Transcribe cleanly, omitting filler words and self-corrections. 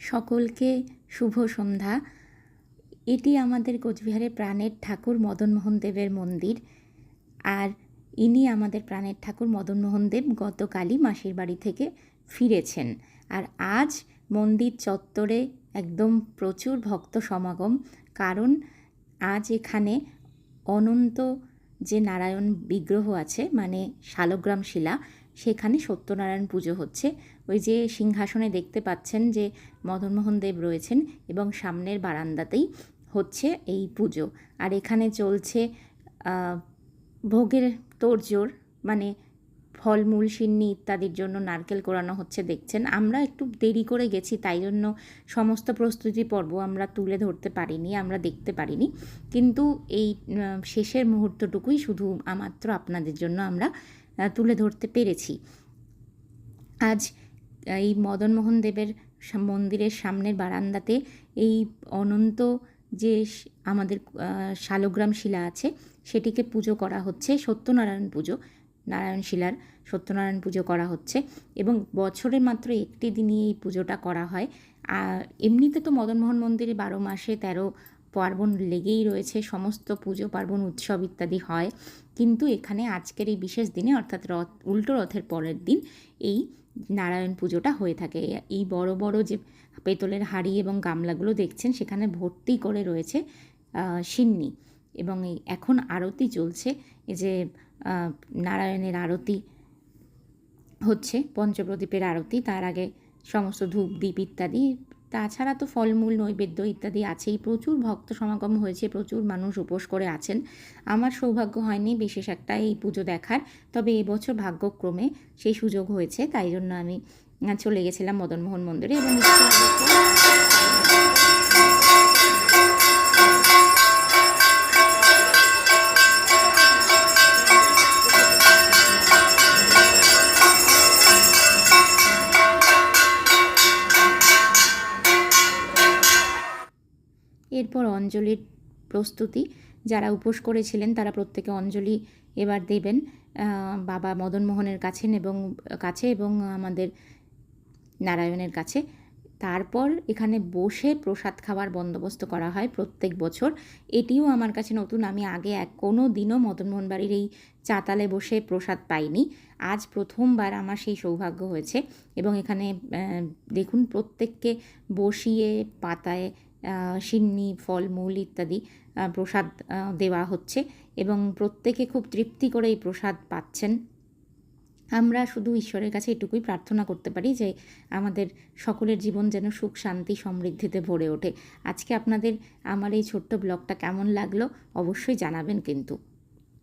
সকলকে শুভ সন্ধ্যা। এটি আমাদের কোচবিহারের প্রাণের ঠাকুর মদনমোহন দেবের মন্দির। আর ইনি আমাদের প্রাণের ঠাকুর মদনমোহন দেব গতকালই মাসির বাড়ি থেকে ফিরেছেন। আর আজ মন্দির চত্বরে একদম প্রচুর ভক্ত সমাগম, কারণ আজ এখানে অনন্ত যে নারায়ণ বিগ্রহ আছে, মানে শালগ্রাম শিলা, সেখানে সত্যনারায়ণ পুজো হচ্ছে। ওই যে সিংহাসনে দেখতে পাচ্ছেন যে মদনমোহন দেব রয়েছেন, এবং সামনের বারান্দাতেই হচ্ছে এই পুজো। আর এখানে চলছে ভোগের তোড়জোড়, মানে ফলমূল, সিন্নি ইত্যাদির জন্য নারকেল কোরানো হচ্ছে দেখছেন। আমরা একটু দেরি করে গেছি, তাই জন্য সমস্ত প্রস্তুতি পর্ব আমরা তুলে ধরতে পারিনি, আমরা দেখতে পারিনি। কিন্তু এই শেষের মুহূর্তটুকুই শুধু মাত্র আপনাদের জন্য আমরা তুলে ধরতে পেরেছি। আজ এই মদনমোহন দেবের মন্দিরের সামনের বারান্দাতে এই অনন্ত যে আমাদের শালগ্রাম শিলা আছে, সেটিকে পুজো করা হচ্ছে। সত্যনারায়ণ পুজো, নারায়ণ শিলার সত্যনারায়ণ পুজো করা হচ্ছে, এবং বছরে মাত্র একটি দিনই এই পুজোটা করা হয়। আর এমনিতে তো মদনমোহন মন্দিরে 12 মাসে 13 পার্বণ লেগেই রয়েছে, সমস্ত পুজো পার্বণ উৎসব ইত্যাদি হয়। কিন্তু এখানে আজকের এই বিশেষ দিনে, অর্থাৎ উল্টো রথের পরের দিন, এই নারায়ণ পুজোটা হয়ে থাকে। এই বড় বড় যে পেতলের হাঁড়ি এবং গামলাগুলো দেখছেন, সেখানে ভর্তি করে রয়েছে সিন্নি, এবং এই এখন আরতি চলছে। এই যে নারায়ণের আরতি হচ্ছে, পঞ্চপ্রদীপের আরতি, তার আগে সমস্ত ধূপ দ্বীপ ইত্যাদি, তাছাড়া তো ফলমূল নৈবেদ্য ইত্যাদি আছেই। প্রচুর ভক্ত সমাগম হয়েছে, প্রচুর মানুষ উপোস করে আছেন। আমার সৌভাগ্য হয়নি বিশেষ একটা এই পুজো দেখার, তবে এবছর ভাগ্যক্রমে সেই সুযোগ হয়েছে, তাই জন্য আমি চলে গেছিলাম মদনমোহন মন্দিরে। এবং এরপর অঞ্জলির প্রস্তুতি। যারা উপোস করেছিলেন তারা প্রত্যেকে অঞ্জলি এবার দেবেন বাবা মদনমোহনের কাছে এবং আমাদের নারায়ণের কাছে। তারপর এখানে বসে প্রসাদ খাওয়ার বন্দোবস্ত করা হয় প্রত্যেক বছর। এটিও আমার কাছে নতুন, আমি আগে কোনো দিনও মদনমোহন বাড়ির এই চাতালে বসে প্রসাদ পাইনি। আজ প্রথমবার আমার সেই সৌভাগ্য হয়েছে, এবং এখানে দেখুন প্রত্যেককে বসিয়ে পাতায় সিন্নি, ফলমূল ইত্যাদি প্রসাদ দেওয়া হচ্ছে, এবং প্রত্যেকে খুব তৃপ্তি করে এই প্রসাদ পাচ্ছেন। আমরা শুধু ঈশ্বরের কাছে এটুকুই প্রার্থনা করতে পারি যে আমাদের সকলের জীবন যেন সুখ শান্তি সমৃদ্ধিতে ভরে ওঠে। আজকে আপনাদের আমার এই ছোট্ট ব্লগটা কেমন লাগলো অবশ্যই জানাবেন কিন্তু।